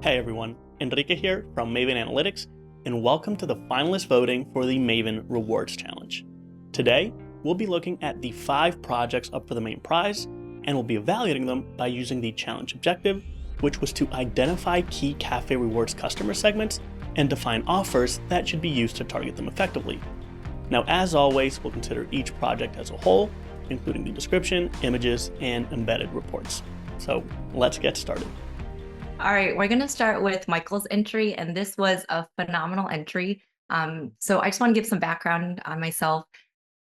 Hey everyone, Enrique here from Maven Analytics, and welcome to the finalist voting for the Maven Rewards Challenge. Today, we'll be looking at the 5 projects up for the main prize, and we'll be evaluating them by using the challenge objective, which was to identify key Cafe Rewards customer segments and define offers that should be used to target them effectively. Now, as always, we'll consider each project as a whole, including the description, images, and embedded reports. So let's get started. All right, we're going to start with Michael's entry, and this was a phenomenal entry. So I just want to give some background on myself.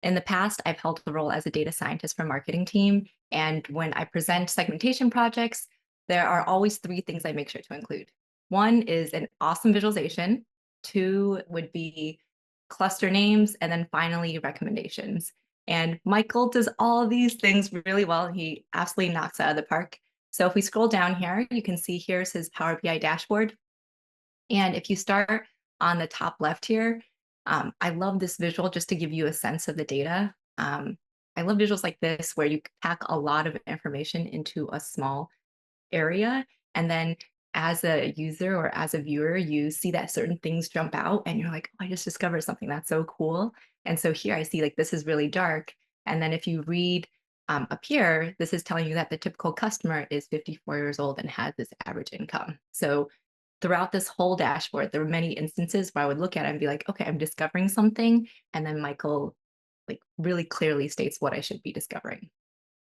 In the past, I've held the role as a data scientist for marketing team, and when I present segmentation projects, there are always 3 things I make sure to include. 1 is an awesome visualization, 2 would be cluster names, and then finally recommendations. And Michael does all of these things really well. He absolutely knocks it out of the park. So if we scroll down here, you can see here's his Power BI dashboard. And if you start on the top left here, I love this visual just to give you a sense of the data. I love visuals like this where you pack a lot of information into a small area. And then as a user or as a viewer, you see that certain things jump out and you're like, oh, I just discovered something that's so cool. And so here I see like this is really dark. And then if you read up here, this is telling you that the typical customer is 54 years old and has this average income. So throughout this whole dashboard, there were many instances where I would look at it and be like, okay, I'm discovering something. And then Michael like really clearly states what I should be discovering.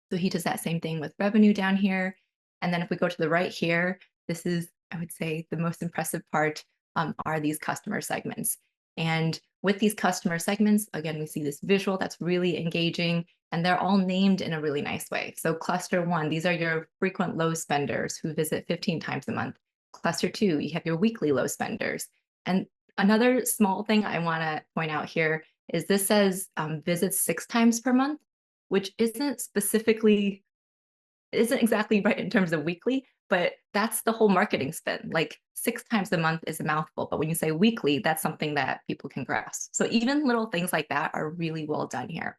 So he does that same thing with revenue down here. And then if we go to the right here, this is, I would say, the most impressive part are these customer segments. And with these customer segments, again, we see this visual that's really engaging, and they're all named in a really nice way. So cluster 1, these are your frequent low spenders who visit 15 times a month. Cluster 2, you have your weekly low spenders. And another small thing I want to point out here is this says visits 6 times per month, which isn't exactly right in terms of weekly, but that's the whole marketing spin. Like 6 times a month is a mouthful, but when you say weekly, that's something that people can grasp. So even little things like that are really well done here.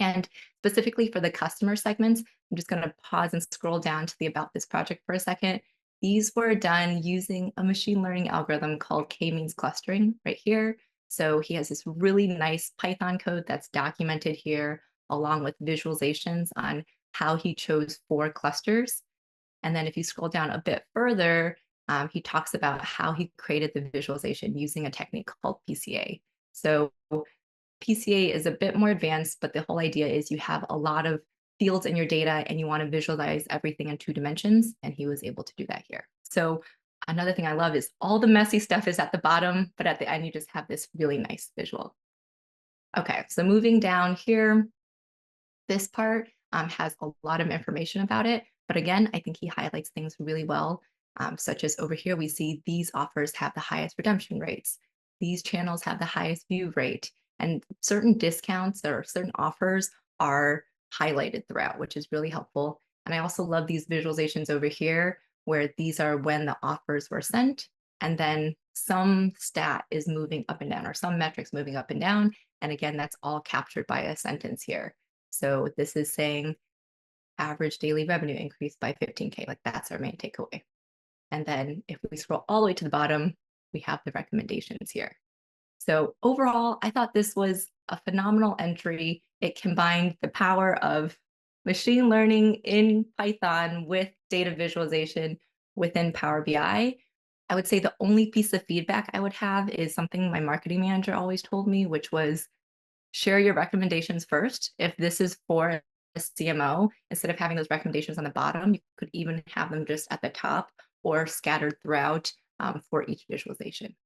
And specifically for the customer segments, I'm just going to pause and scroll down to the About This project for a second. These were done using a machine learning algorithm called k-means clustering right here. So he has this really nice Python code that's documented here, along with visualizations on how he chose 4 clusters. And then if you scroll down a bit further, he talks about how he created the visualization using a technique called PCA. So PCA is a bit more advanced, but the whole idea is you have a lot of fields in your data and you want to visualize everything in 2 dimensions, and he was able to do that here. So another thing I love is all the messy stuff is at the bottom, but at the end you just have this really nice visual. Okay, so moving down here, this part has a lot of information about it, but again, I think he highlights things really well, such as over here, we see these offers have the highest redemption rates. These channels have the highest view rate, and certain discounts or certain offers are highlighted throughout, which is really helpful. And I also love these visualizations over here, where these are when the offers were sent, and then some stat is moving up and down, or some metrics moving up and down. And again, that's all captured by a sentence here. So this is saying average daily revenue increased by 15K, like that's our main takeaway. And then if we scroll all the way to the bottom, we have the recommendations here. So overall, I thought this was a phenomenal entry. It combined the power of machine learning in Python with data visualization within Power BI. I would say the only piece of feedback I would have is something my marketing manager always told me, which was share your recommendations first. If this is for a CMO, instead of having those recommendations on the bottom, you could even have them just at the top or scattered throughout for each visualization.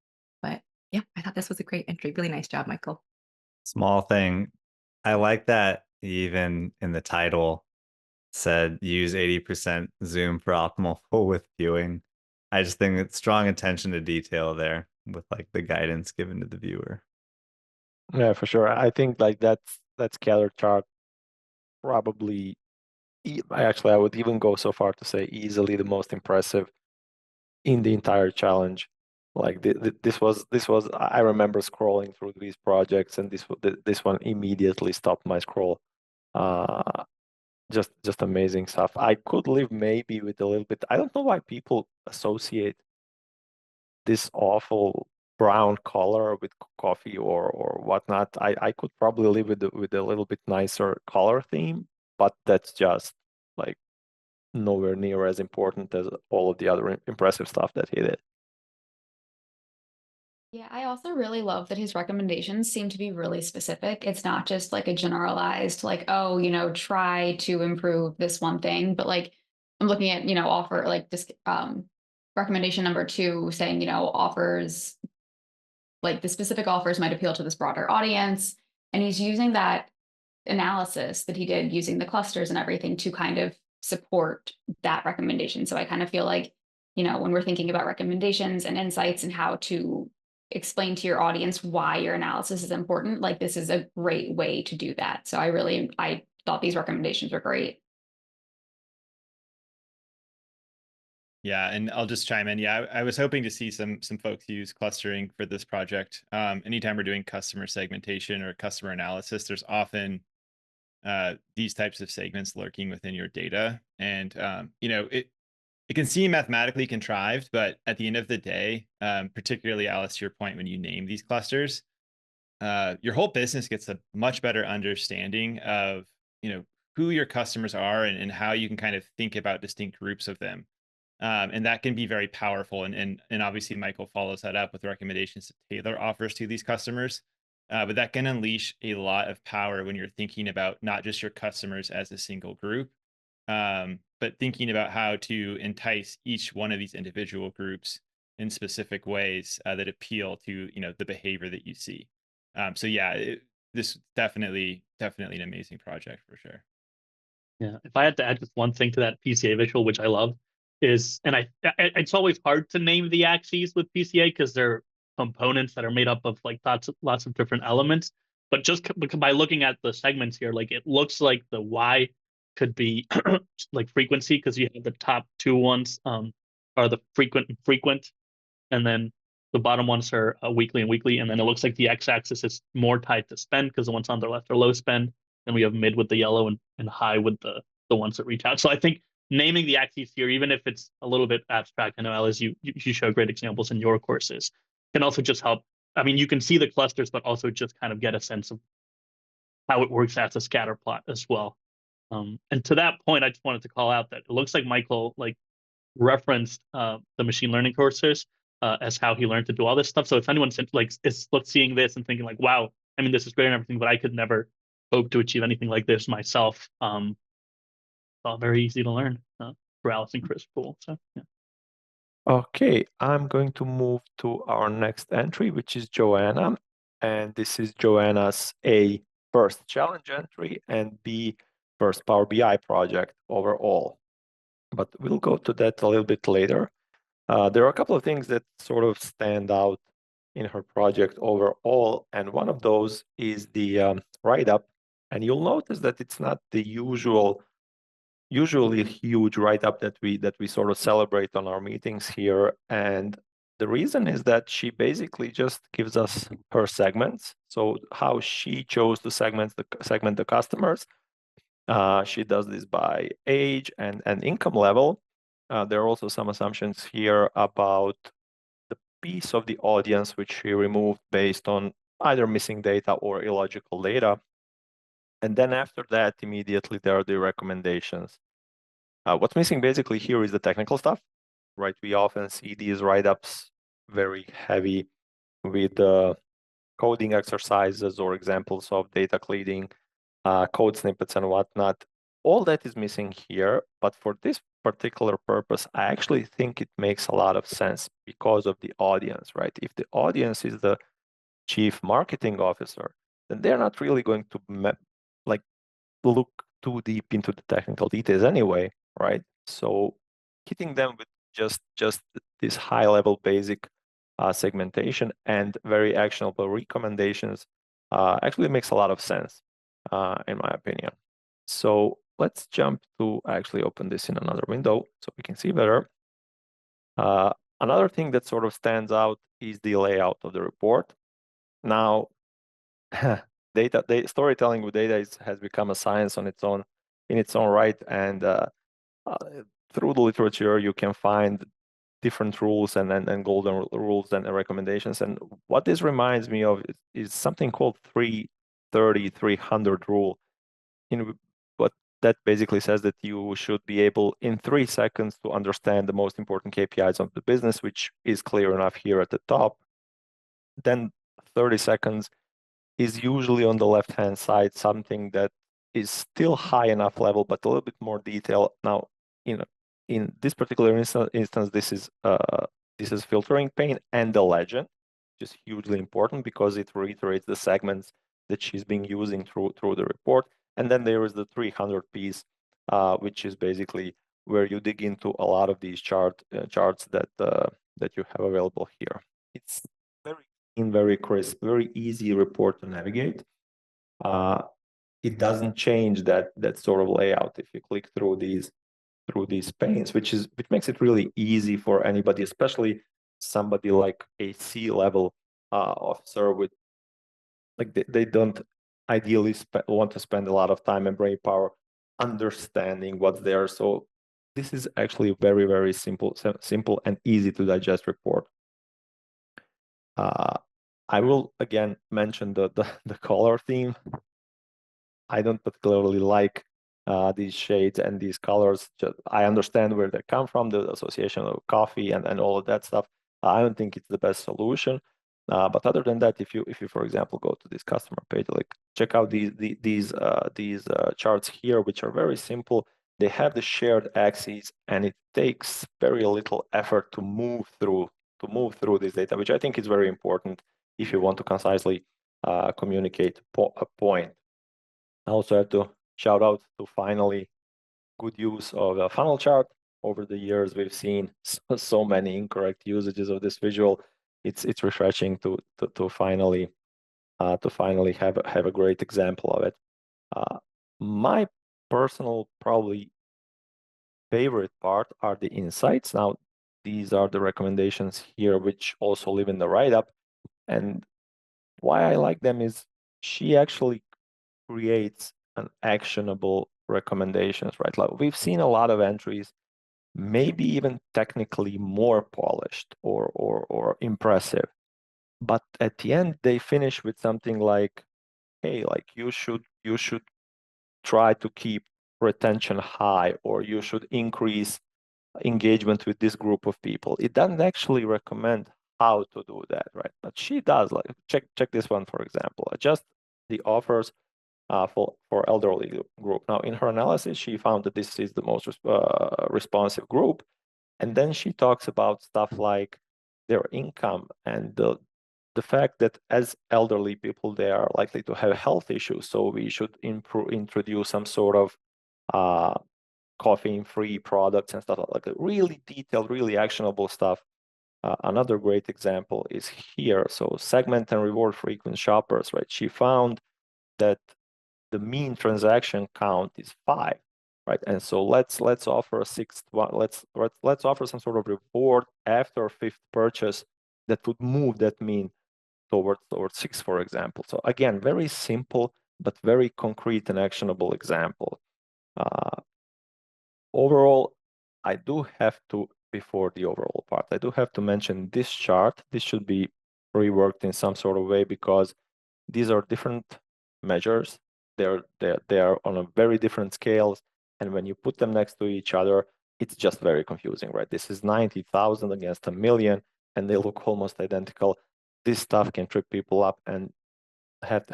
But yeah, I thought this was a great entry. Really nice job, Michael. Small thing. I like that even in the title said use 80% zoom for optimal full width viewing. I just think it's strong attention to detail there with like the guidance given to the viewer. Yeah, for sure. I think like that scatter chart probably, I would even go so far to say easily the most impressive in the entire challenge. Like this was I remember scrolling through these projects, and this one immediately stopped my scroll. Just amazing stuff. I could live maybe with a little bit. I don't know why people associate this awful brown color with coffee or whatnot, I could probably live with a little bit nicer color theme, but that's just like nowhere near as important as all of the other impressive stuff that he did. Yeah, I also really love that his recommendations seem to be really specific. It's not just like a generalized, like, oh, try to improve this one thing, but like I'm looking at, offer like this recommendation number 2 saying, offers like the specific offers might appeal to this broader audience. And he's using that analysis that he did using the clusters and everything to kind of support that recommendation. So I kind of feel like, when we're thinking about recommendations and insights and how to explain to your audience why your analysis is important, like this is a great way to do that. So I thought these recommendations were great. Yeah, and I'll just chime in. Yeah, I was hoping to see some folks use clustering for this project. Anytime we're doing customer segmentation or customer analysis, there's often these types of segments lurking within your data, and it can seem mathematically contrived, but at the end of the day, particularly Alice, to your point, when you name these clusters, your whole business gets a much better understanding of who your customers are and how you can kind of think about distinct groups of them. And that can be very powerful. And obviously, Michael follows that up with recommendations to tailor offers to these customers. But that can unleash a lot of power when you're thinking about not just your customers as a single group, but thinking about how to entice each one of these individual groups in specific ways that appeal to the behavior that you see. So yeah, this definitely an amazing project for sure. Yeah, if I had to add just one thing to that PCA visual, which I love, is, and it's always hard to name the axes with PCA because they're components that are made up of like lots of different elements. But just by looking at the segments here, like it looks like the Y could be like frequency, because you have the top 2 ones are the frequent and frequent, and then the bottom ones are weekly and weekly, and then it looks like the x-axis is more tied to spend because the ones on the left are low spend, and we have mid with the yellow and high with the ones that reach out. So I think naming the axes here, even if it's a little bit abstract, I know, Alice, you show great examples in your courses, can also just help. I mean, you can see the clusters, but also just kind of get a sense of how it works as a scatter plot as well. And to that point, I just wanted to call out that it looks like Michael referenced the machine learning courses as how he learned to do all this stuff. So if anyone's is seeing this and thinking like, wow, I mean, this is great and everything, but I could never hope to achieve anything like this myself. It's all very easy to learn for Alice and Chris Poole. So yeah. Okay, I'm going to move to our next entry, which is Joanna. And this is Joanna's A, first challenge entry, and B, first Power BI project overall. But we'll go to that a little bit later. There are a couple of things that sort of stand out in her project overall, and one of those is the write-up. And you'll notice that it's not the usually huge write-up that we sort of celebrate on our meetings here. And the reason is that she basically just gives us her segments. So how she chose to segment the customers. She does this by age and income level. There are also some assumptions here about the piece of the audience which she removed based on either missing data or illogical data. And then after that, immediately there are the recommendations. What's missing basically here is the technical stuff, right? We often see these write-ups very heavy with coding exercises or examples of data cleaning, code snippets and whatnot. All that is missing here, but for this particular purpose, I actually think it makes a lot of sense because of the audience, right? If the audience is the chief marketing officer, then they're not really going to look too deep into the technical details anyway, right? So hitting them with just this high level basic segmentation and very actionable recommendations actually makes a lot of sense, in my opinion. So let's jump to actually open this in another window so we can see better. Another thing that sort of stands out is the layout of the report. Now, storytelling with data has become a science in its own right, and through the literature you can find different rules and golden rules and recommendations. And what this reminds me of is something called 330-300 rule. What that basically says that you should be able in 3 seconds to understand the most important KPIs of the business, which is clear enough here at the top. Then 30 seconds is usually on the left-hand side, something that is still high enough level, but a little bit more detail. Now, in this particular instance, this is filtering pane and the legend, which is hugely important because it reiterates the segments that she's been using through the report. And then there is the 300 piece, which is basically where you dig into a lot of these charts that you have available here. It's very clean, very crisp, very easy report to navigate. It doesn't change that sort of layout if you click through these panes, which makes it really easy for anybody, especially somebody like a C-level officer with they don't ideally want to spend a lot of time and brain power understanding what's there. So this is actually a very, very simple and easy to digest report. I will again mention the color theme. I don't particularly like these shades and these colors. I understand where they come from, the association of coffee and all of that stuff. I don't think it's the best solution. But other than that, if you for example go to this customer page, like check out these charts here, which are very simple. They have the shared axes, and it takes very little effort to move through this data, which I think is very important if you want to concisely communicate a point. I also have to shout out to finally good use of a funnel chart. Over the years, we've seen so many incorrect usages of this visual. It's refreshing to finally have a great example of it. My personal probably favorite part are the insights. Now, these are the recommendations here, which also live in the write-up. And why I like them is she actually creates an actionable recommendations, right? Like we've seen a lot of entries, maybe even technically more polished or impressive, but at the end they finish with something like, hey, like you should try to keep retention high, or you should increase engagement with this group of people. It doesn't actually recommend how to do that, right? But she does. Like check this one, for example. Adjust the offers for elderly group. Now, in her analysis, she found that this is the most responsive group. And then she talks about stuff like their income and the fact that as elderly people, they are likely to have health issues. So we should introduce some sort of caffeine-free products and stuff like that. Really detailed, really actionable stuff. Another great example is here. So segment and reward frequent shoppers, right? She found that the mean transaction count is 5, right? And so let's offer a 6th one. Let's offer some sort of reward after 5th purchase that would move that mean towards 6, for example. So again, very simple but very concrete and actionable example. Overall, I do have to, before the overall part, I do have to mention this chart. This should be reworked in some sort of way because these are different measures. They are on a very different scales, and when you put them next to each other, it's just very confusing, right? This is 90,000 against 1 million, and they look almost identical. This stuff can trip people up, and had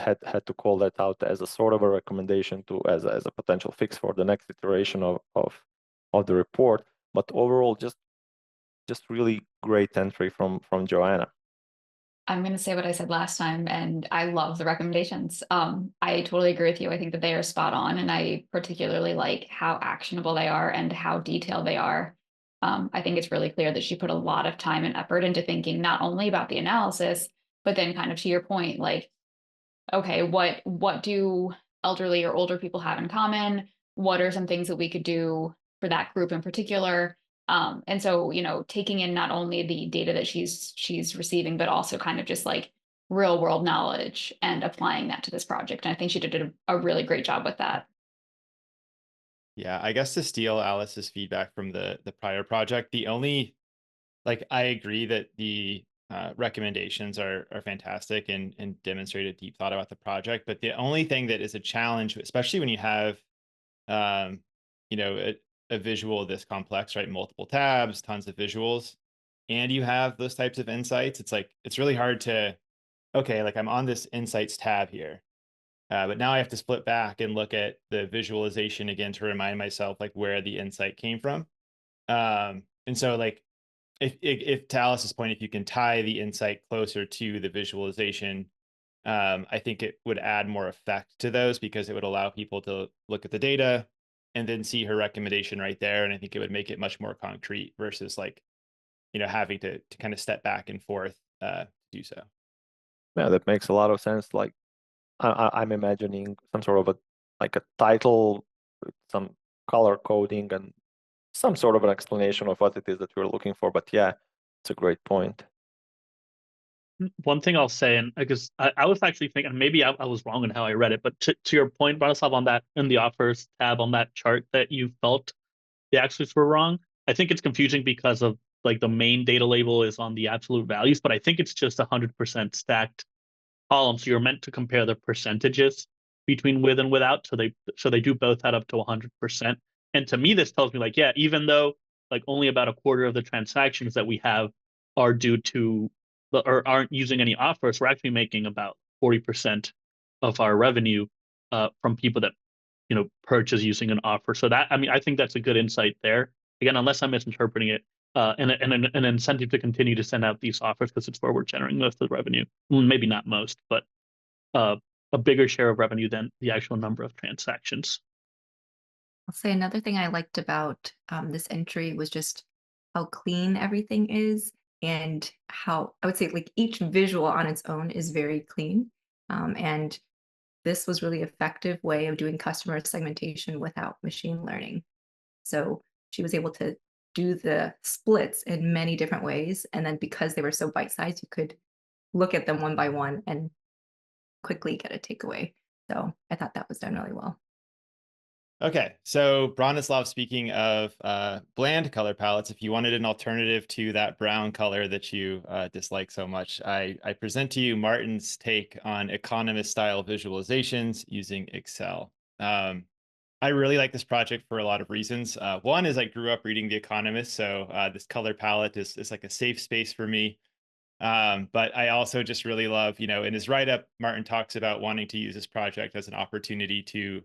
to call that out as a sort of a recommendation to as a potential fix for the next iteration of the report. But overall, just really great entry from Joanna. I'm going to say what I said last time, and I love the recommendations. I totally agree with you. I think that they are spot on, and I particularly like how actionable they are and how detailed they are. I think it's really clear that she put a lot of time and effort into thinking not only about the analysis, but then kind of to your point, like, okay, what do elderly or older people have in common? What are some things that we could do for that group in particular? And so, you know, taking in not only the data that she's receiving, but also kind of just like real world knowledge and applying that to this project. And I think she did a really great job with that. Yeah, I guess to steal Alice's feedback from the prior project, the only like I agree that the recommendations are fantastic and demonstrate a deep thought about the project. But the only thing that is a challenge, especially when you have um, you know, a visual this complex, right? Multiple tabs, tons of visuals, and you have those types of insights. It's like it's really hard to okay, like I'm on this insights tab here. But now I have to split back and look at the visualization again to remind myself like where the insight came from. And so like if to Alice's point, if you can tie the insight closer to the visualization, I think it would add more effect to those because it would allow people to look at the data and then see her recommendation right there. And I think it would make it much more concrete versus like, having to kind of step back and forth to do so. Yeah, that makes a lot of sense. Like I'm imagining some sort of a title with some color coding and some sort of an explanation of what it is that we're looking for. But yeah, it's a great point. One thing I'll say, and because I was actually thinking, maybe I was wrong in how I read it, but to your point, Branislav, on that in the offers tab on that chart that you felt the axes were wrong. I think it's confusing because of like the main data label is on the absolute values, but I think it's just 100% stacked columns. So you're meant to compare the percentages between with and without. So they do both add up to 100%. And to me, this tells me like, yeah, even though like only about a quarter of the transactions that we have are due to or aren't using any offers, we're actually making about 40% of our revenue from people that purchase using an offer. So that, I mean, I think that's a good insight there. Again, unless I'm misinterpreting it, and an incentive to continue to send out these offers because it's where we're generating most of the revenue. Maybe not most, but a bigger share of revenue than the actual number of transactions. I'll say another thing I liked about this entry was just how clean everything is and how I would say like each visual on its own is very clean. And this was really effective way of doing customer segmentation without machine learning. So she was able to do the splits in many different ways. And then because they were so bite-sized, you could look at them one by one and quickly get a takeaway. So I thought that was done really well. Okay, so Branislav, speaking of bland color palettes, if you wanted an alternative to that brown color that you dislike so much, I present to you Martin's take on economist-style visualizations using Excel. I really like this project for a lot of reasons. One is I grew up reading The Economist, so this color palette is like a safe space for me. But I also just really love, in his write-up, Martin talks about wanting to use this project as an opportunity to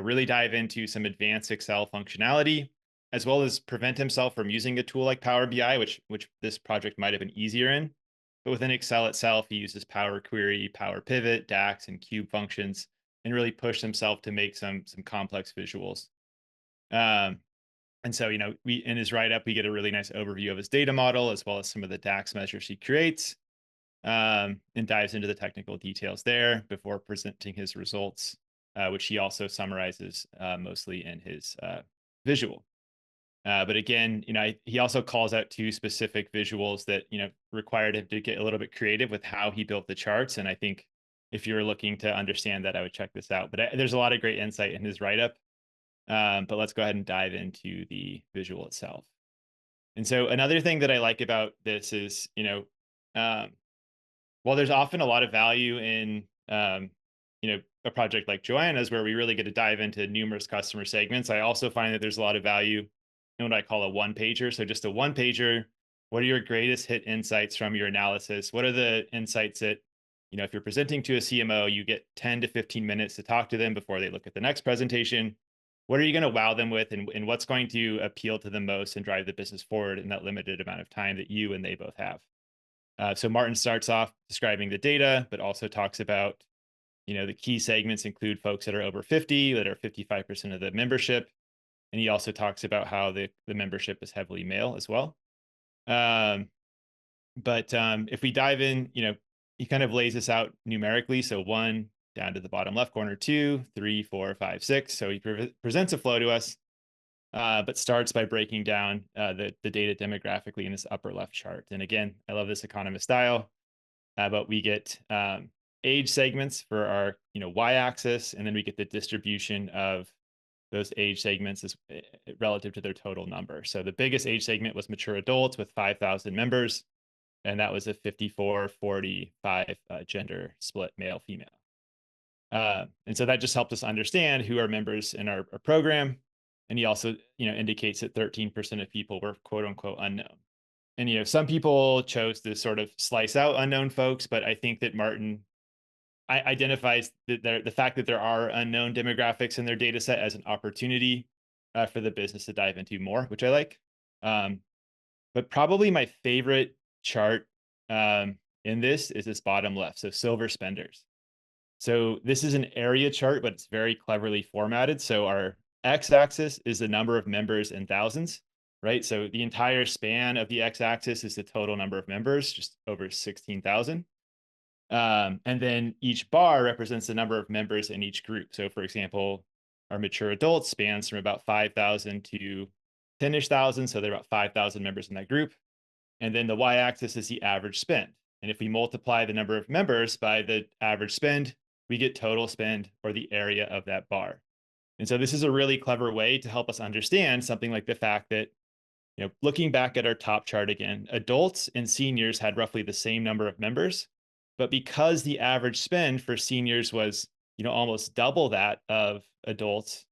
really dive into some advanced Excel functionality, as well as prevent himself from using a tool like Power BI, which this project might have been easier in. But within Excel itself, he uses Power Query, Power Pivot, DAX, and Cube functions, and really push himself to make some complex visuals. And so, we in his write-up, we get a really nice overview of his data model, as well as some of the DAX measures he creates, and dives into the technical details there before presenting his results, which he also summarizes mostly in his visual. But again, he also calls out two specific visuals that, required him to get a little bit creative with how he built the charts. And I think if you're looking to understand that, I would check this out. But there's a lot of great insight in his write-up. But let's go ahead and dive into the visual itself. And so another thing that I like about this is, while there's often a lot of value in, a project like Joanna's where we really get to dive into numerous customer segments, I also find that there's a lot of value in what I call a one-pager. So just a one-pager, what are your greatest hit insights from your analysis? What are the insights that, if you're presenting to a CMO, you get 10 to 15 minutes to talk to them before they look at the next presentation. What are you going to wow them with, and what's going to appeal to them most and drive the business forward in that limited amount of time that you and they both have? So Martin starts off describing the data, but also talks about, the key segments include folks that are over 50, that are 55% of the membership. And he also talks about how the membership is heavily male as well. But if we dive in, he kind of lays this out numerically. So 1 down to the bottom left corner, 2, 3, 4, 5, 6. So he presents a flow to us, but starts by breaking down the data demographically in this upper left chart. And again, I love this economist style, but we get age segments for our y-axis, and then we get the distribution of those age segments is relative to their total number. So the biggest age segment was mature adults with 5,000 members, and that was a 54-45 gender split, male, female. And so that just helped us understand who are members in our program. And he also, indicates that 13% of people were quote unquote unknown. And, some people chose to sort of slice out unknown folks, but I think that Martin identifies the fact that there are unknown demographics in their data set as an opportunity for the business to dive into more, which I like. But probably my favorite chart in this is this bottom left. So silver spenders. So this is an area chart, but it's very cleverly formatted. So our x-axis is the number of members in thousands, right? So the entire span of the x-axis is the total number of members, just over 16,000. And then each bar represents the number of members in each group. So for example, our mature adults spans from about 5,000 to 10-ish thousand. So there are about 5,000 members in that group. And then the y-axis is the average spend. And if we multiply the number of members by the average spend, we get total spend, or the area of that bar. And so this is a really clever way to help us understand something like the fact that, looking back at our top chart again, adults and seniors had roughly the same number of members, but because the average spend for seniors was, almost double that of adults,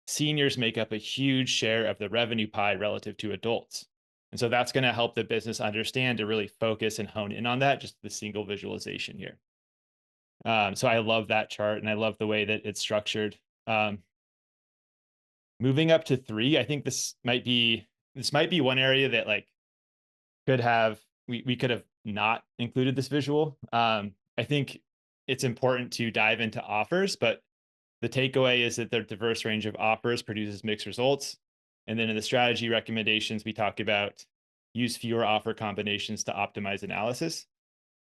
seniors make up a huge share of the revenue pie relative to adults. And so that's going to help the business understand to really focus and hone in on that, just the single visualization here. So I love that chart, and I love the way that it's structured. Moving up to 3, I think this might be one area that we could have not included this visual. I think it's important to dive into offers, but the takeaway is that the diverse range of offers produces mixed results. And then in the strategy recommendations, we talk about use fewer offer combinations to optimize analysis.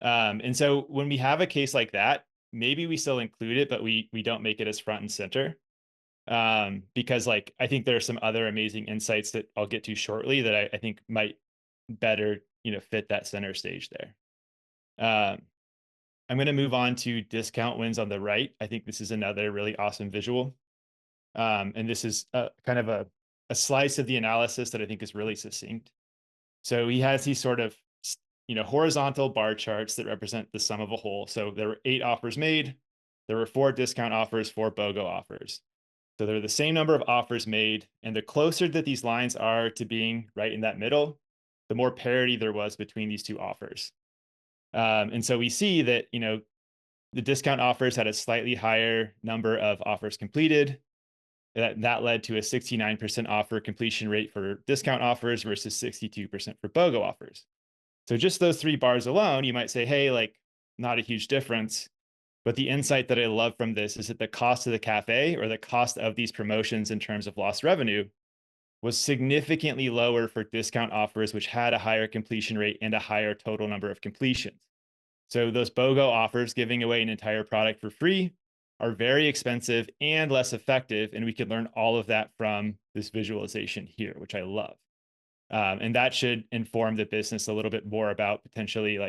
And so when we have a case like that, maybe we still include it, but we don't make it as front and center. Because I think there are some other amazing insights that I'll get to shortly that I think might better, fit that center stage there. I'm going to move on to discount wins on the right. I think this is another really awesome visual. And this is kind of a slice of the analysis that I think is really succinct. So he has these sort of, horizontal bar charts that represent the sum of a whole. So there were 8 offers made. There were 4 discount offers, 4 BOGO offers. So they're the same number of offers made. And the closer that these lines are to being right in that middle, the more parity there was between these 2 offers. And so we see that, the discount offers had a slightly higher number of offers completed. That led to a 69% offer completion rate for discount offers versus 62% for BOGO offers. So just those 3 bars alone, you might say, hey, not a huge difference. But the insight that I love from this is that the cost of the cafe, or the cost of these promotions in terms of lost revenue, was significantly lower for discount offers, which had a higher completion rate and a higher total number of completions. So those BOGO offers, giving away an entire product for free, are very expensive and less effective. And we can learn all of that from this visualization here, which I love. And that should inform the business a little bit more about potentially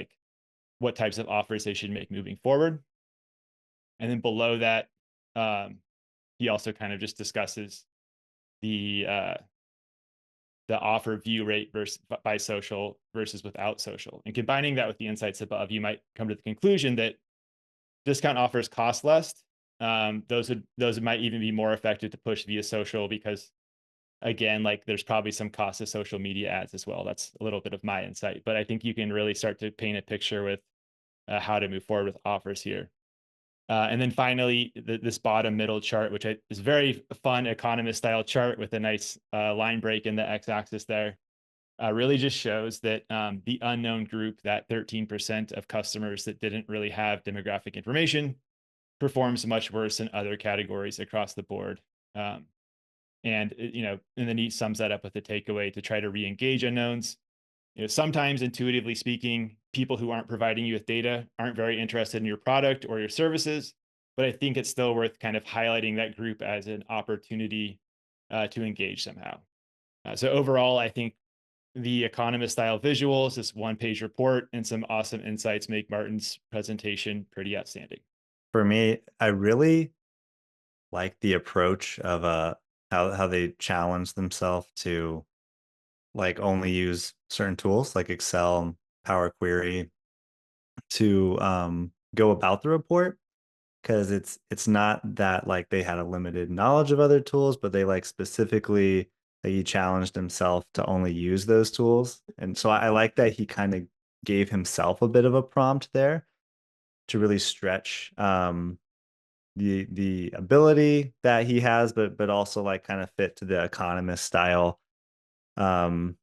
what types of offers they should make moving forward. And then below that, he also kind of just discusses the offer view rate by social versus without social. And combining that with the insights above, you might come to the conclusion that discount offers cost less. Those might even be more effective to push via social because, again, there's probably some cost of social media ads as well. That's a little bit of my insight, but I think you can really start to paint a picture with how to move forward with offers here. And then finally, this bottom middle chart, which is a very fun economist style chart with a nice line break in the x-axis there, really just shows that the unknown group, that 13% of customers that didn't really have demographic information, performs much worse in other categories across the board. And then he sums that up with a takeaway to try to re-engage unknowns. Sometimes, intuitively speaking, people who aren't providing you with data aren't very interested in your product or your services, but I think it's still worth kind of highlighting that group as an opportunity to engage somehow. So overall, I think the economist style visuals, this 1-page report, and some awesome insights make Martin's presentation pretty outstanding. For me, I really like the approach of how they challenge themselves to like only use certain tools like Excel, Power Query to go about the report, because it's not that like they had a limited knowledge of other tools, but they like specifically that he challenged himself to only use those tools. And so I like that he kind of gave himself a bit of a prompt there to really stretch the ability that he has, but also like kind of fit to the economist style um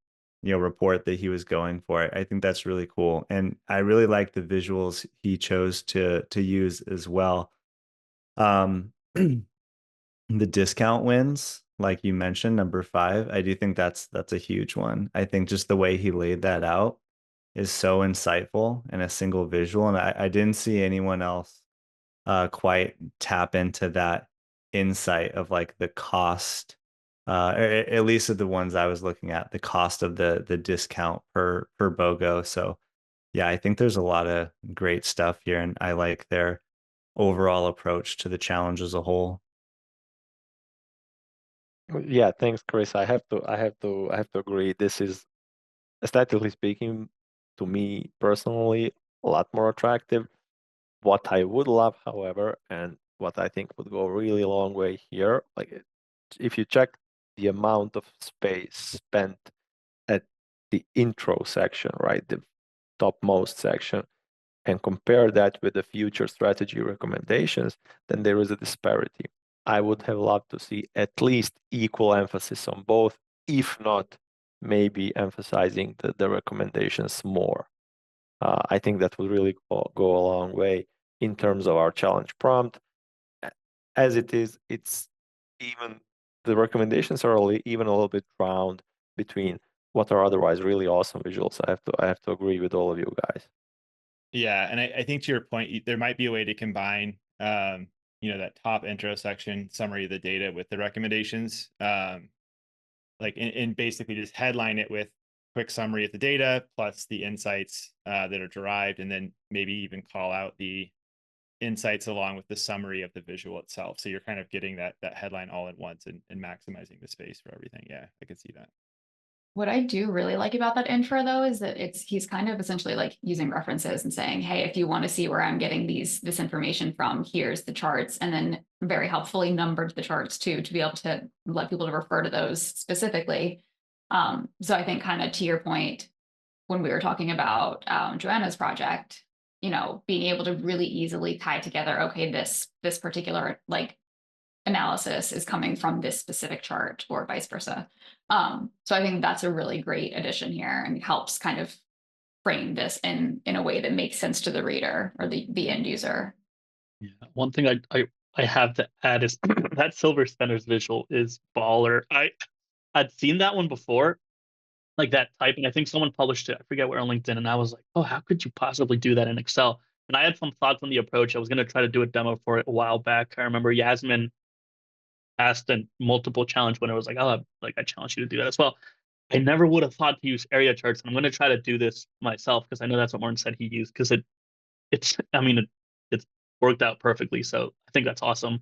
report that he was going for. I think that's really cool, and I really like the visuals he chose to use as well. um the discount wins, like you mentioned, number 5, I do think that's a huge one. I think just the way he laid that out is so insightful in a single visual, and I didn't see anyone else quite tap into that insight of like the cost, or at least of the ones I was looking at, the cost of the discount per BOGO. So yeah, I think there's a lot of great stuff here, and I like their overall approach to the challenge as a whole. Yeah, thanks, Chris. I have to agree. This is, aesthetically speaking, to me personally, a lot more attractive. What I would love, however, and what I think would go a really long way here, like if you check the amount of space spent at the intro section, right, the topmost section, and compare that with the future strategy recommendations, then there is a disparity. I would have loved to see at least equal emphasis on both, if not maybe emphasizing the recommendations more. I think that would really go a long way in terms of our challenge prompt. As it is, it's even, the recommendations are even a little bit drowned between what are otherwise really awesome visuals. I have to agree with all of you guys. Yeah, and I think to your point, there might be a way to combine, that top intro section summary of the data with the recommendations, like and basically just headline it with quick summary of the data plus the insights that are derived, and then maybe even call out the insights along with the summary of the visual itself. So you're kind of getting that headline all at once and maximizing the space for everything. Yeah, I could see that. What I do really like about that intro though is that he's kind of essentially like using references and saying, hey, if you want to see where I'm getting this information from, here's the charts, and then very helpfully numbered the charts too, to be able to let people to refer to those specifically. So I think, kind of to your point, when we were talking about Joanna's project, being able to really easily tie together, okay, this particular like analysis is coming from this specific chart or vice versa. So I think that's a really great addition here, and helps kind of frame this in a way that makes sense to the reader or the end user. Yeah. One thing I have to add is that Silver Spenders visual is baller. I'd seen that one before, like that type, and I think someone published it. I forget where on LinkedIn, and I was like, oh, how could you possibly do that in Excel? And I had some thoughts on the approach. I was going to try to do a demo for it a while back. I remember Yasmin asked a multiple challenge when it was like, oh, like I challenge you to do that as well. I never would have thought to use area charts. I'm going to try to do this myself because I know that's what Martin said he used, because it's worked out perfectly. So I think that's awesome.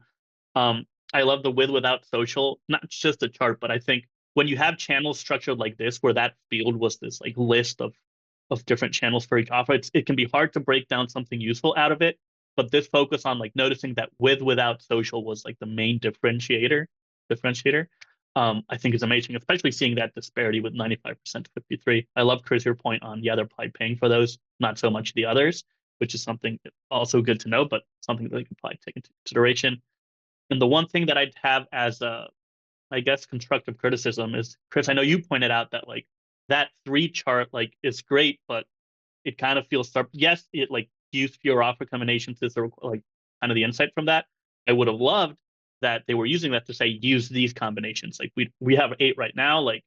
I love the with without social, not just a chart, but I think when you have channels structured like this, where that field was this like list of different channels for each offer, it can be hard to break down something useful out of it. But this focus on like noticing that with without social was like the main differentiator, I think is amazing, especially seeing that disparity with 95% to 53. I love, Chris, your point on, yeah, they're probably paying for those, not so much the others, which is something also good to know, but something that they could probably take into consideration. And the one thing that I'd have as a, I guess, constructive criticism is, Chris, I know you pointed out that like that 3 chart like is great, but it kind of feels yes, it like use fewer offer combinations is the like kind of the insight from that. I would have loved that they were using that to say use these combinations. Like we have 8 right now. Like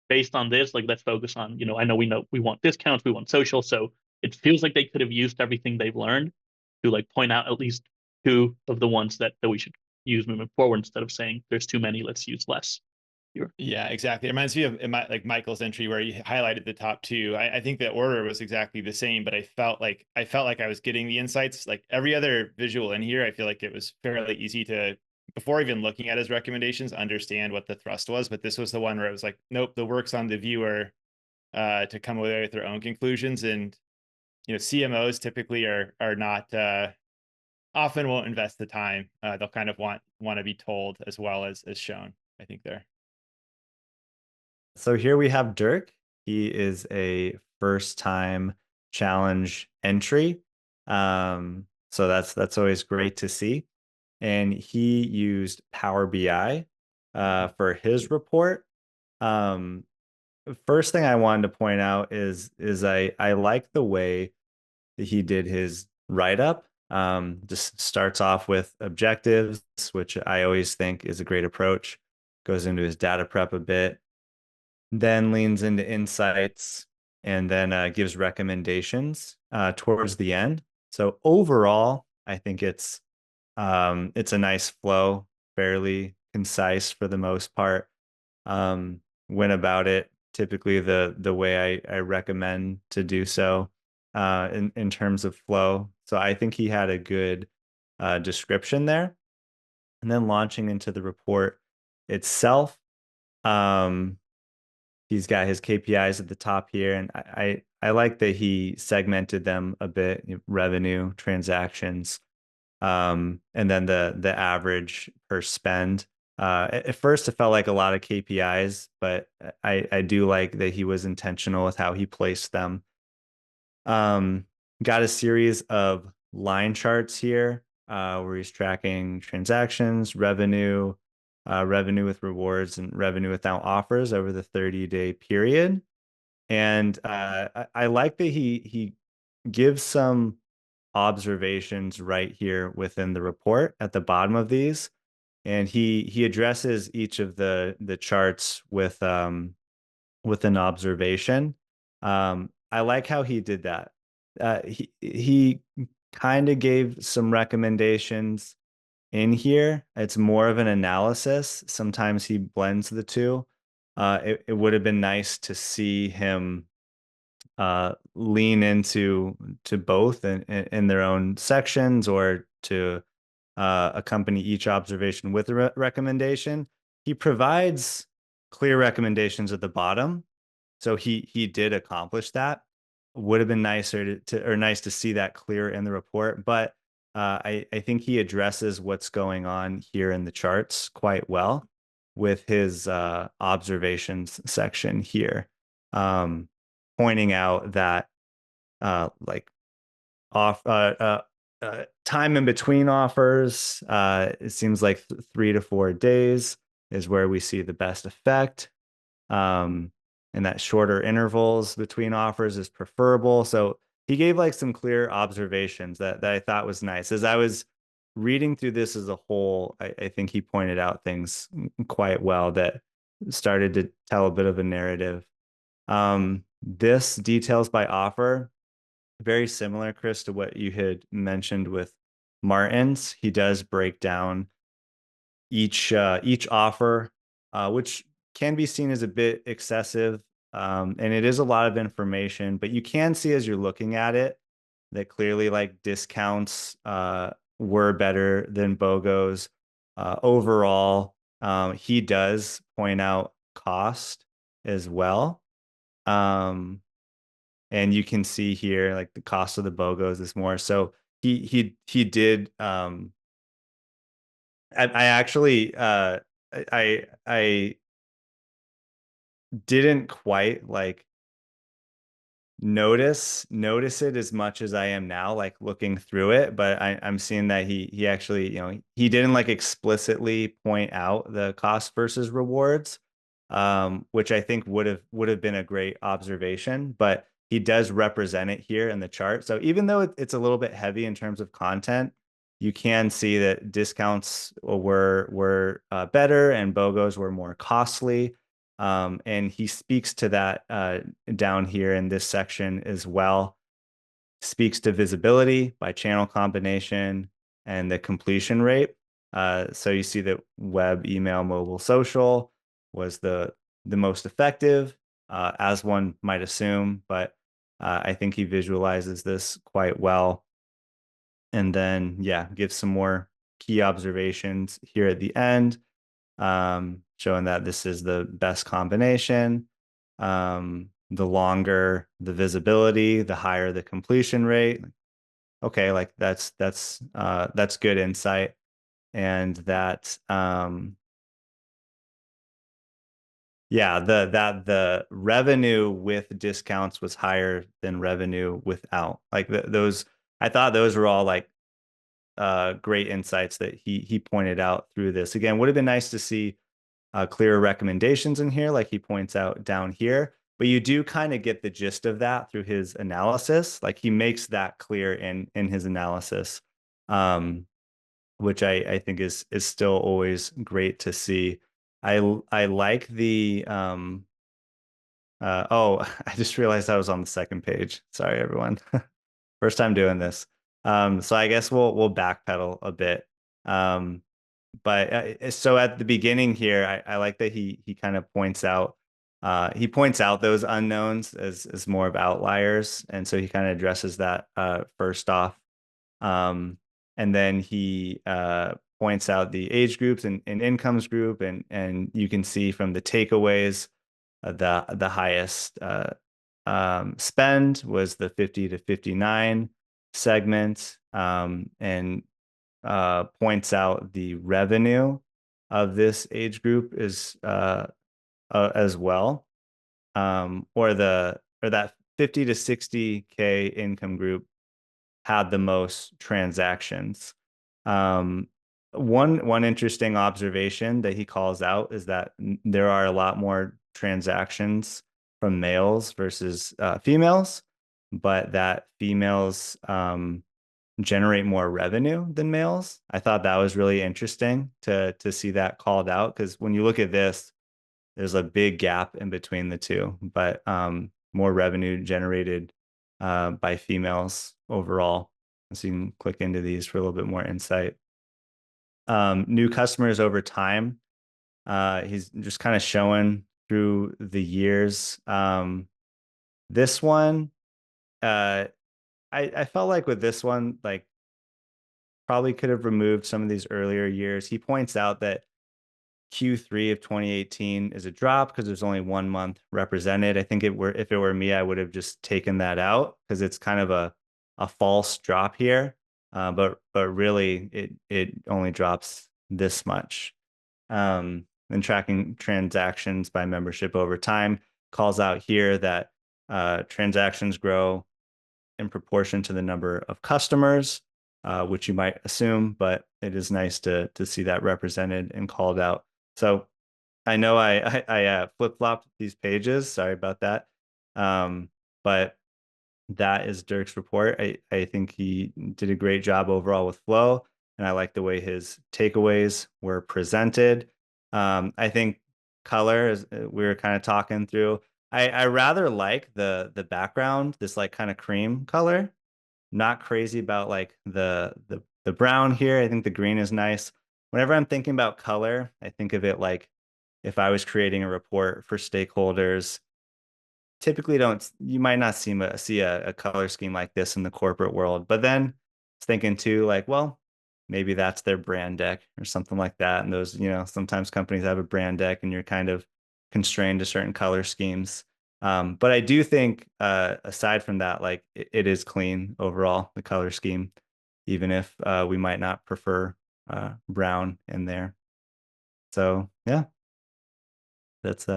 based on this, like let's focus on, I know we want discounts, we want social. So it feels like they could have used everything they've learned to like point out at least 2 of the ones that we should use moving forward, instead of saying there's too many, let's use less. Yeah, exactly. It reminds me of like Michael's entry where he highlighted the top 2. I think the order was exactly the same, but I felt like I was getting the insights. Like every other visual in here, I feel like it was fairly easy to before even looking at his recommendations, understand what the thrust was. But this was the one where it was like, nope, the work's on the viewer to come away with their own conclusions. And CMOs typically are not often won't invest the time. They'll kind of want to be told as well as shown, I think there. So here we have Dirk. He is a first time challenge entry. So that's always great to see. And he used Power BI for his report. First thing I wanted to point out is I like the way that he did his write-up. Just starts off with objectives, which I always think is a great approach. Goes into his data prep a bit, then leans into insights, and then gives recommendations towards the end. So overall, I think it's a nice flow, fairly concise for the most part. Went about it typically the way I recommend to do so in terms of flow. So I think he had a good description there. And then launching into the report itself, he's got his KPIs at the top here, and I like that he segmented them a bit: revenue, transactions, and then the average per spend. At first, it felt like a lot of KPIs, but I do like that he was intentional with how he placed them. Got a series of line charts here where he's tracking transactions, revenue, revenue with rewards, and revenue without offers over the 30-day period. And I like that he gives some observations right here within the report at the bottom of these, and he addresses each of the charts with an observation. I like how he did that. He kind of gave some recommendations in here. It's more of an analysis. Sometimes he blends the two. It would have been nice to see him lean into both in their own sections, or to accompany each observation with a recommendation. He provides clear recommendations at the bottom, so he did accomplish that. Would have been nicer nice to see that clear in the report, but I think he addresses what's going on here in the charts quite well with his observations section here, pointing out that like time in between offers, it seems like 3 to 4 days is where we see the best effect. And that shorter intervals between offers is preferable. So he gave like some clear observations that I thought was nice. As I was reading through this as a whole, I think he pointed out things quite well that started to tell a bit of a narrative. This details by offer, very similar, Chris, to what you had mentioned with Martin's. He does break down each offer, which can be seen as a bit excessive, and it is a lot of information. But you can see as you're looking at it that clearly, like, discounts were better than BOGOs. Overall, he does point out cost as well. And you can see here, like, the cost of the BOGOs is more. So he did. I actually I didn't quite like notice it as much as I am now, like, looking through it, but I'm seeing that he actually, he didn't like explicitly point out the cost versus rewards, which I think would have been a great observation, but he does represent it here in the chart. So even though it's a little bit heavy in terms of content, you can see that discounts were better and BOGOs were more costly. And he speaks to that down here in this section as well. Speaks to visibility by channel combination and the completion rate. So you see that web, email, mobile, social was the most effective, as one might assume, but I think he visualizes this quite well. And then, yeah, gives some more key observations here at the end, showing that this is the best combination. The longer the visibility, the higher the completion rate. Okay, like that's good insight. And that yeah, the revenue with discounts was higher than revenue without. Like those, I thought those were all like great insights that he pointed out through this. Again, would have been nice to see clearer recommendations in here, like he points out down here. But you do kind of get the gist of that through his analysis. Like he makes that clear in his analysis, which I think is still always great to see. I like the oh, I just realized I was on the second page. Sorry, everyone. First time doing this. So I guess we'll backpedal a bit. But so at the beginning here, I like that he kind of points out those unknowns as more of outliers, and so he kind of addresses that first off. And then he points out the age groups and incomes group, and you can see from the takeaways the highest spend was the 50 to 59 segment, and points out the revenue of this age group is as well, or that 50 to 60K income group had the most transactions. One interesting observation that he calls out is that there are a lot more transactions from males versus females, but that females generate more revenue than males. I thought that was really interesting to see that called out, because when you look at this, there's a big gap in between the two, but more revenue generated by females overall. So you can click into these for a little bit more insight. New customers over time. He's just kind of showing through the years. This one, I felt like with this one, like probably could have removed some of these earlier years. He points out that Q3 of 2018 is a drop because there's only 1 month represented. I think if it were me, I would have just taken that out because it's kind of a false drop here. But really it only drops this much. And tracking transactions by membership over time calls out here that transactions grow in proportion to the number of customers, which you might assume, but it is nice to see that represented and called out. So I know I flip-flopped these pages. Sorry about that. But that is Dirk's report. I think he did a great job overall with flow, and I like the way his takeaways were presented. I think color, as we were kind of talking through, I rather like the background, this like kind of cream color. Not crazy about like the brown here. I think the green is nice. Whenever I'm thinking about color, I think of it like if I was creating a report for stakeholders. Typically you might not see a color scheme like this in the corporate world, but then I was thinking too, like, well, maybe that's their brand deck or something like that. And those, sometimes companies have a brand deck and you're kind of constrained to certain color schemes. But I do think, aside from that, like it is clean overall, the color scheme, even if we might not prefer brown in there. So yeah, that's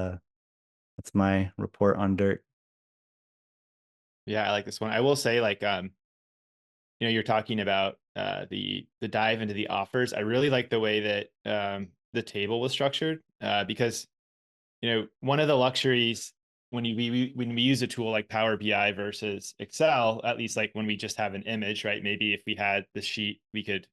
my report on Dirk. Yeah, I like this one. I will say, like, you're talking about the dive into the offers. I really like the way that the table was structured, because one of the luxuries when we use a tool like Power BI versus Excel, at least like when we just have an image, right? Maybe if we had the sheet, we could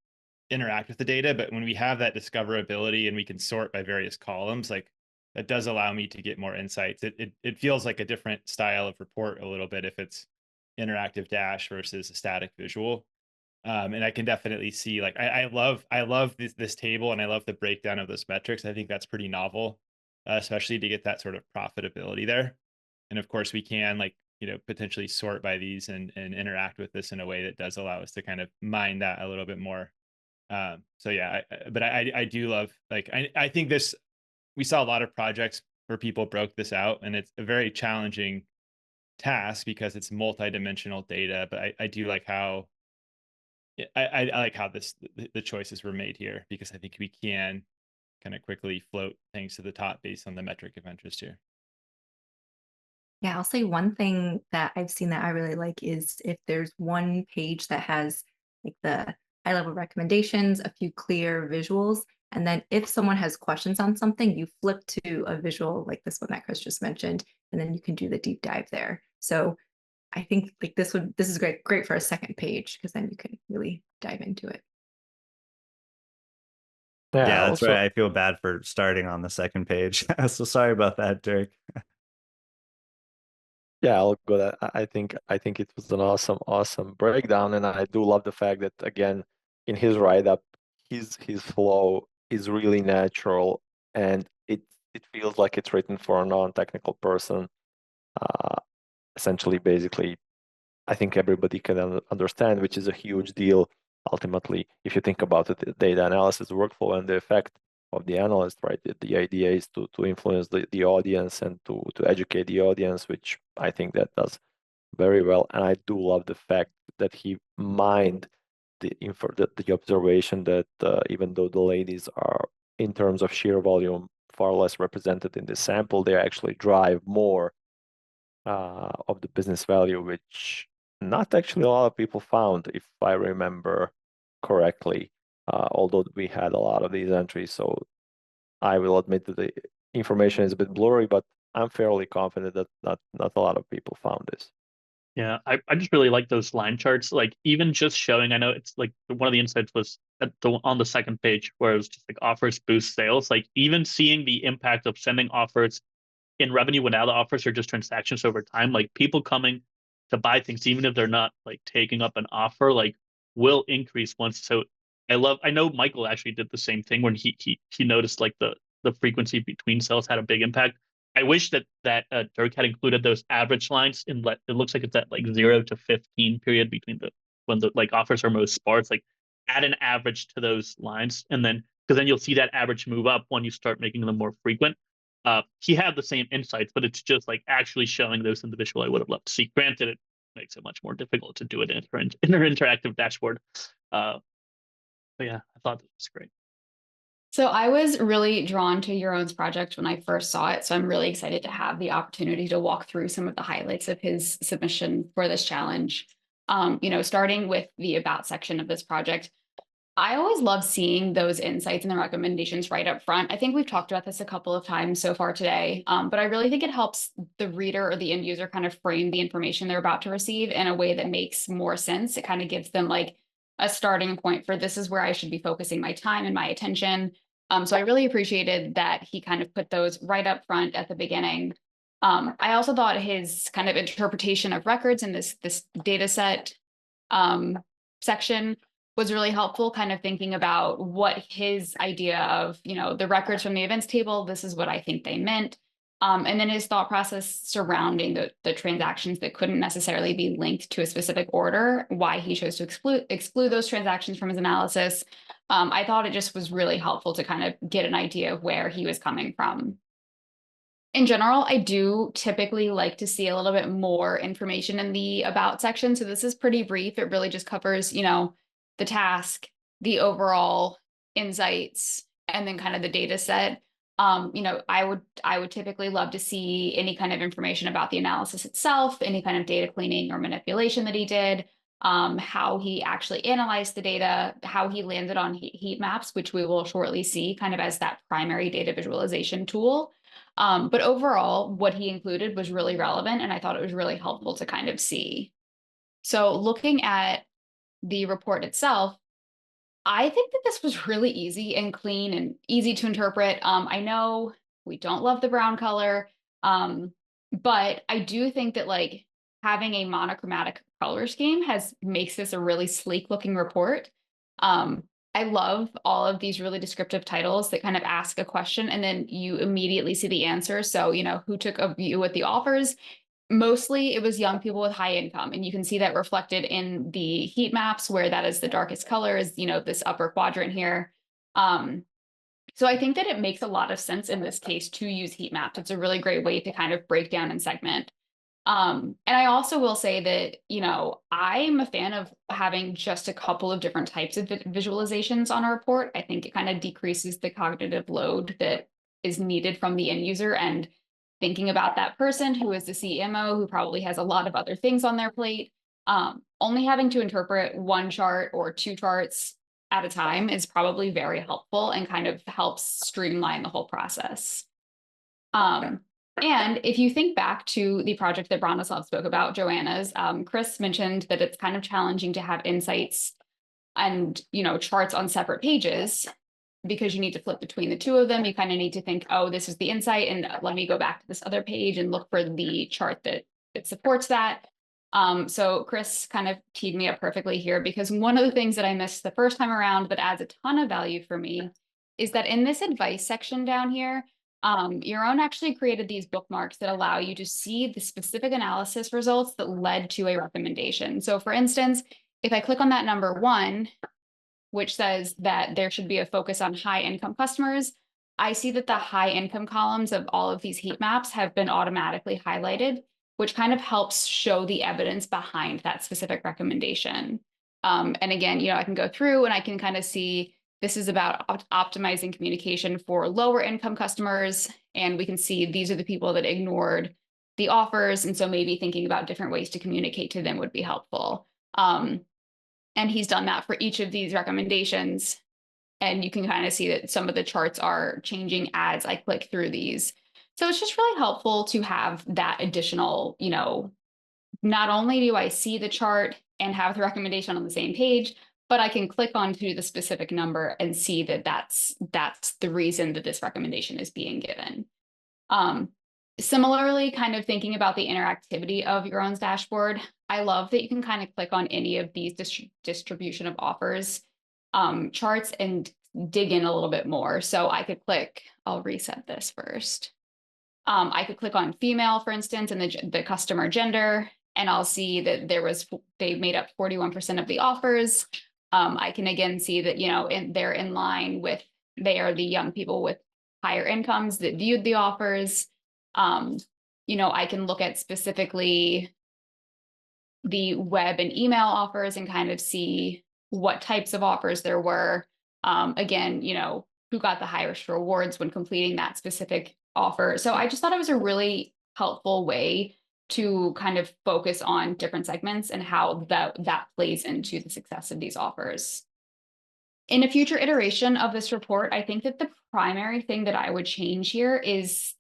interact with the data, but when we have that discoverability and we can sort by various columns, like that does allow me to get more insights. It feels like a different style of report a little bit if it's interactive dash versus a static visual. And I can definitely see, like, I love this table, and I love the breakdown of those metrics. I think that's pretty novel, especially to get that sort of profitability there. And of course we can, like, potentially sort by these and interact with this in a way that does allow us to kind of mine that a little bit more. So yeah, but I do love, like, I think this, we saw a lot of projects where people broke this out, and it's a very challenging task because it's multi-dimensional data. But I do like how I like how the choices were made here, because I think we can kind of quickly float things to the top based on the metric of interest here. Yeah, I'll say one thing that I've seen that I really like is if there's one page that has like the high level recommendations, a few clear visuals, and then if someone has questions on something, you flip to a visual like this one that Chris just mentioned, and then you can do the deep dive there. So I think like this is great for a second page because then you can really dive into it. Yeah, that's Also, right. I feel bad for starting on the second page. So sorry about that, Dirk. yeah, I'll go that. I think it was an awesome breakdown, and I do love the fact that again, in his write-up, his flow is really natural, and it feels like it's written for a non-technical person. Essentially, basically, I think everybody can understand, which is a huge deal. Ultimately, if you think about it, the data analysis workflow and the effect of the analyst, right? The idea is to influence the audience and to educate the audience, which I think that does very well. And I do love the fact that he mined the observation that even though the ladies are, in terms of sheer volume, far less represented in the sample, they actually drive more of the business value, which not actually a lot of people found, if I remember correctly, although we had a lot of these entries. So I will admit that the information is a bit blurry, but I'm fairly confident that not a lot of people found this. Yeah, I just really like those line charts. Like even just showing, I know it's like one of the insights was on the second page where it was just like offers boost sales. Like even seeing the impact of sending offers in revenue without the offers or just transactions over time, like people coming to buy things, even if they're not like taking up an offer, like will increase once. So I know Michael actually did the same thing when he noticed like the frequency between sales had a big impact. I wish that Dirk had included those average lines in it looks like it's at like 0 to 15 period between the when the like offers are most sparse, like add an average to those lines, and then because then you'll see that average move up when you start making them more frequent. He had the same insights, but it's just like actually showing those in the visual. I would have loved to see. Granted, it makes it much more difficult to do it in an interactive dashboard. But yeah, I thought that was great. So I was really drawn to Jeroen's project when I first saw it. So I'm really excited to have the opportunity to walk through some of the highlights of his submission for this challenge. Starting with the about section of this project, I always love seeing those insights and the recommendations right up front. I think we've talked about this a couple of times so far today, but I really think it helps the reader or the end user kind of frame the information they're about to receive in a way that makes more sense. It kind of gives them like a starting point for this is where I should be focusing my time and my attention. So I really appreciated that he kind of put those right up front at the beginning. I also thought his kind of interpretation of records in this data set section was really helpful, kind of thinking about what his idea of, the records from the events table, this is what I think they meant. And then his thought process surrounding the transactions that couldn't necessarily be linked to a specific order, why he chose to exclude those transactions from his analysis. I thought it just was really helpful to kind of get an idea of where he was coming from. In general, I do typically like to see a little bit more information in the about section. So this is pretty brief. It really just covers, the task, the overall insights, and then kind of the data set. I would typically love to see any kind of information about the analysis itself, any kind of data cleaning or manipulation that he did, how he actually analyzed the data, how he landed on heat maps, which we will shortly see kind of as that primary data visualization tool. But overall, what he included was really relevant, and I thought it was really helpful to kind of see. So looking at the report itself, I think that this was really easy and clean and easy to interpret. I know we don't love the brown color, but I do think that like having a monochromatic color scheme makes this a really sleek looking report. I love all of these really descriptive titles that kind of ask a question and then you immediately see the answer. So, who took a view with the offers? mostly it was young people with high income, and you can see that reflected in the heat maps where that is the darkest color is, you know, this upper quadrant here. So I think that it makes a lot of sense in this case to use heat maps. It's a really great way to kind of break down and segment. And I also will say that, you know, I'm a fan of having just a couple of different types of visualizations on a report. I think it kind of decreases the cognitive load that is needed from the end user, and thinking about that person who is the CMO who probably has a lot of other things on their plate. Only having to interpret one chart or two charts at a time is probably very helpful and kind of helps streamline the whole process. And if you think back to the project that Bronislav spoke about, Joanna's, Chris mentioned that it's kind of challenging to have insights and, you know, charts on separate pages because you need to flip between the two of them. You kind of need to think, oh, this is the insight, and let me go back to this other page and look for the chart that supports that. So Chris kind of teed me up perfectly here, because one of the things that I missed the first time around that adds a ton of value for me is that in this advice section down here, Jeroen actually created these bookmarks that allow you to see the specific analysis results that led to a recommendation. So for instance, if I click on that number 1, which says that there should be a focus on high income customers, I see that the high income columns of all of these heat maps have been automatically highlighted, which kind of helps show the evidence behind that specific recommendation. And again, you know, I can go through and I can kind of see this is about optimizing communication for lower income customers. And we can see these are the people that ignored the offers. And so maybe thinking about different ways to communicate to them would be helpful. And he's done that for each of these recommendations. And you can kind of see that some of the charts are changing as I click through these. So it's just really helpful to have that additional, you know, not only do I see the chart and have the recommendation on the same page, but I can click onto the specific number and see that that's the reason that this recommendation is being given. Similarly, kind of thinking about the interactivity of your own dashboard, I love that you can kind of click on any of these distribution of offers charts and dig in a little bit more. So I could click, I'll reset this first. I could click on female, for instance, and the customer gender, and I'll see that they made up 41% of the offers. I can again see that, you know, they're in line with, they are the young people with higher incomes that viewed the offers. You know, I can look at specifically the web and email offers and kind of see what types of offers there were. Again, you know, who got the highest rewards when completing that specific offer. So I just thought it was a really helpful way to kind of focus on different segments and how that plays into the success of these offers. In a future iteration of this report, I think that the primary thing that I would change here is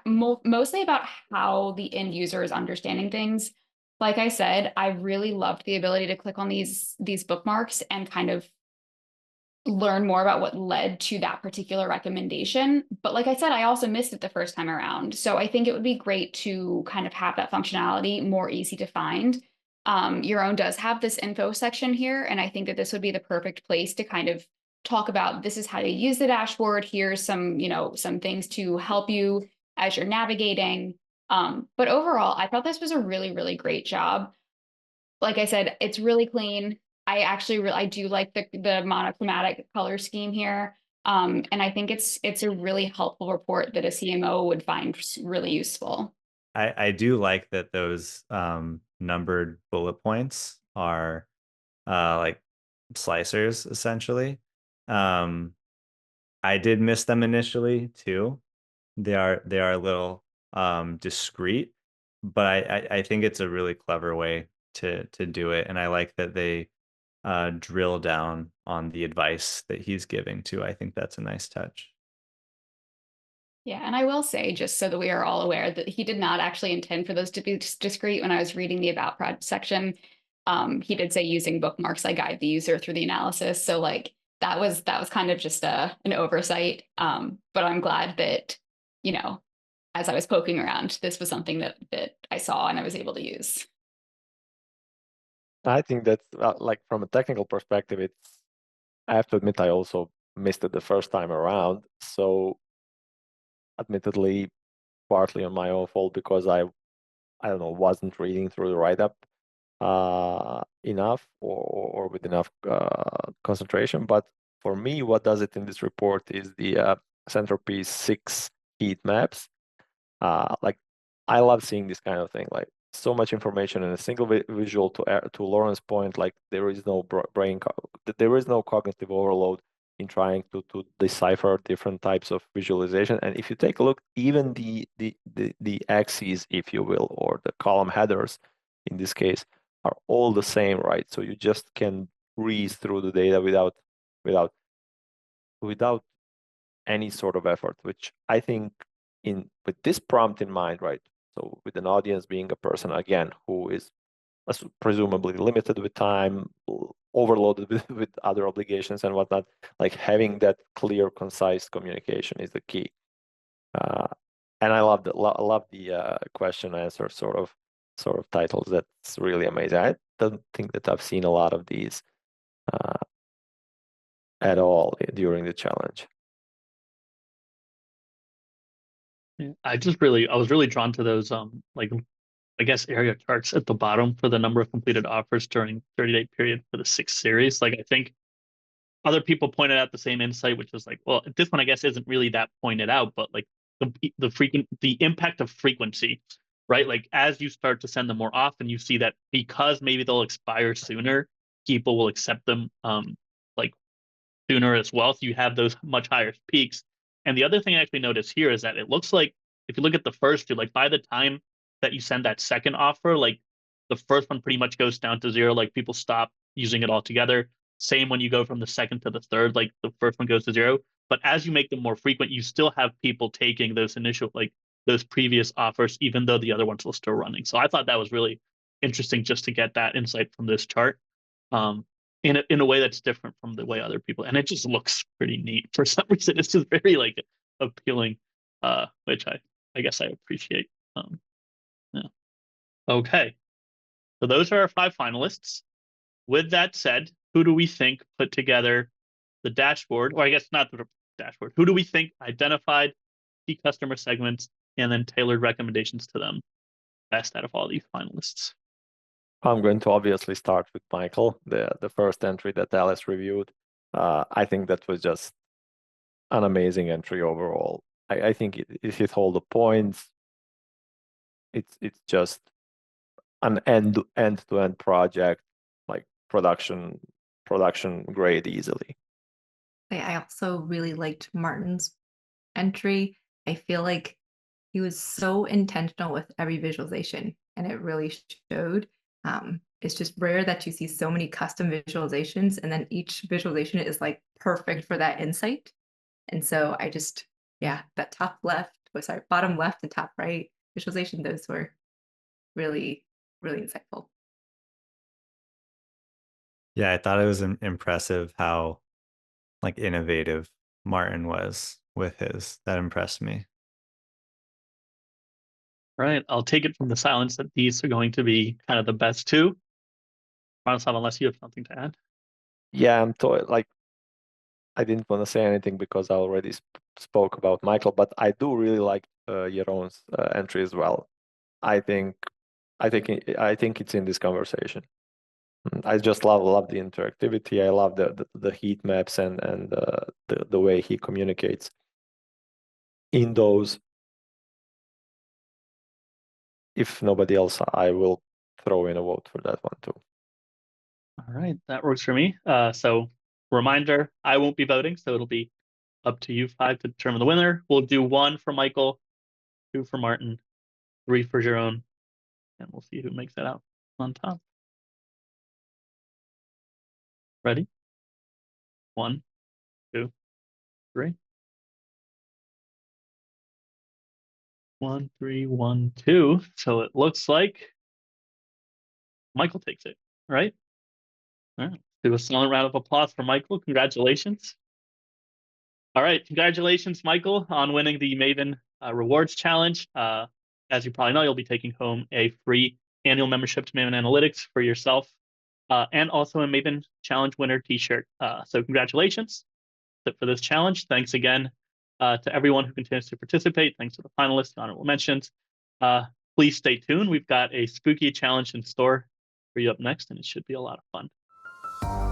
mostly about how the end user is understanding things. Like I said, I really loved the ability to click on these bookmarks and kind of learn more about what led to that particular recommendation. But like I said, I also missed it the first time around. So I think it would be great to kind of have that functionality more easy to find. Jeroen does have this info section here, and I think that this would be the perfect place to kind of talk about, this is how to use the dashboard. Here's some, you know, some things to help you as you're navigating. But overall, I thought this was a really, really great job. Like I said, it's really clean. I do like the monochromatic color scheme here. And I think it's a really helpful report that a CMO would find really useful. I do like that those numbered bullet points are like slicers, essentially. I did miss them initially too. They are a little discreet, but I think it's a really clever way to do it. And I like that they drill down on the advice that he's giving too. I think that's a nice touch. Yeah, and I will say, just so that we are all aware, that he did not actually intend for those to be discrete. When I was reading the About Project section, he did say using bookmarks, I guide the user through the analysis. So like that was kind of just an oversight. But I'm glad that, you know, as I was poking around, this was something that I saw and I was able to use. I think that like from a technical perspective, I have to admit, I also missed it the first time around. So admittedly, partly on my own fault, because I I don't know, wasn't reading through the write-up enough or with enough concentration. But for me, what does it in this report is the centerpiece 6 heat maps. Like, I love seeing this kind of thing, like so much information in a single visual. To Lauren's point, like there is no there is no cognitive overload in trying to decipher different types of visualization. And if you take a look, even the axes, if you will, or the column headers in this case, are all the same, right? So you just can breeze through the data without any sort of effort, which I think with this prompt in mind, right? So with an audience being a person, again, who is presumably limited with time, overloaded with other obligations and whatnot, like having that clear, concise communication is the key. And I love the question answer sort of titles. That's really amazing. I don't think that I've seen a lot of these at all during the challenge. Yeah, I was really drawn to those like, I guess, area charts at the bottom for the number of completed offers during 30-day period for the 6 series. Like, I think other people pointed out the same insight, which was like, well, this one I guess isn't really that pointed out, but like the impact of frequency, right? Like, as you start to send them more often, you see that because maybe they'll expire sooner, people will accept them like sooner as well. So you have those much higher peaks. And the other thing I actually noticed here is that it looks like if you look at the first two, like by the time that you send that second offer, like the first one pretty much goes down to 0. Like, people stop using it altogether. Same when you go from the second to the third, like the first one goes to 0. But as you make them more frequent, you still have people taking those initial, like those previous offers, even though the other ones were still running. So I thought that was really interesting just to get that insight from this chart. In a way that's different from the way other people, and it just looks pretty neat for some reason. It's just very like appealing, which I guess I appreciate. Yeah. Okay, so those are our 5 finalists. With that said, who do we think put together the dashboard, or I guess not the dashboard? Who do we think identified key customer segments and then tailored recommendations to them best out of all these finalists? I'm going to obviously start with Michael, the first entry that Alice reviewed. I think that was just an amazing entry overall. I think it hit all the points. It's just an end-to-end project, like production grade easily. I also really liked Martin's entry. I feel like he was so intentional with every visualization, and it really showed. It's just rare that you see so many custom visualizations, and then each visualization is like perfect for that insight. And so I just, yeah, that bottom left and top right visualization, those were really, really insightful. Yeah, I thought it was impressive how like innovative Martin was with his. That impressed me. Right, I'll take it from the silence that these are going to be kind of the best 2. Miroslav, unless you have something to add. Yeah, like, I didn't want to say anything because I already spoke about Michael, but I do really like Jeroen's entry as well. I think it's in this conversation. I just love the interactivity. I love the heat maps and the way he communicates in those. If nobody else, I will throw in a vote for that one too. All right, that works for me. So reminder, I won't be voting, so it'll be up to you 5 to determine the winner. We'll do 1 for Michael, 2 for Martin, 3 for Jeroen, and we'll see who makes it out on top. Ready? 1, 2, 3. 1, 3, 1, 2. So it looks like Michael takes it, right? All right. Do a silent round of applause for Michael. Congratulations. All right. Congratulations, Michael, on winning the Maven Rewards Challenge. As you probably know, you'll be taking home a free annual membership to Maven Analytics for yourself and also a Maven Challenge winner t-shirt. So congratulations for this challenge. Thanks again to everyone who continues to participate. Thanks to the finalists, honorable mentions. please stay tuned. We've got a spooky challenge in store for you up next, and it should be a lot of fun.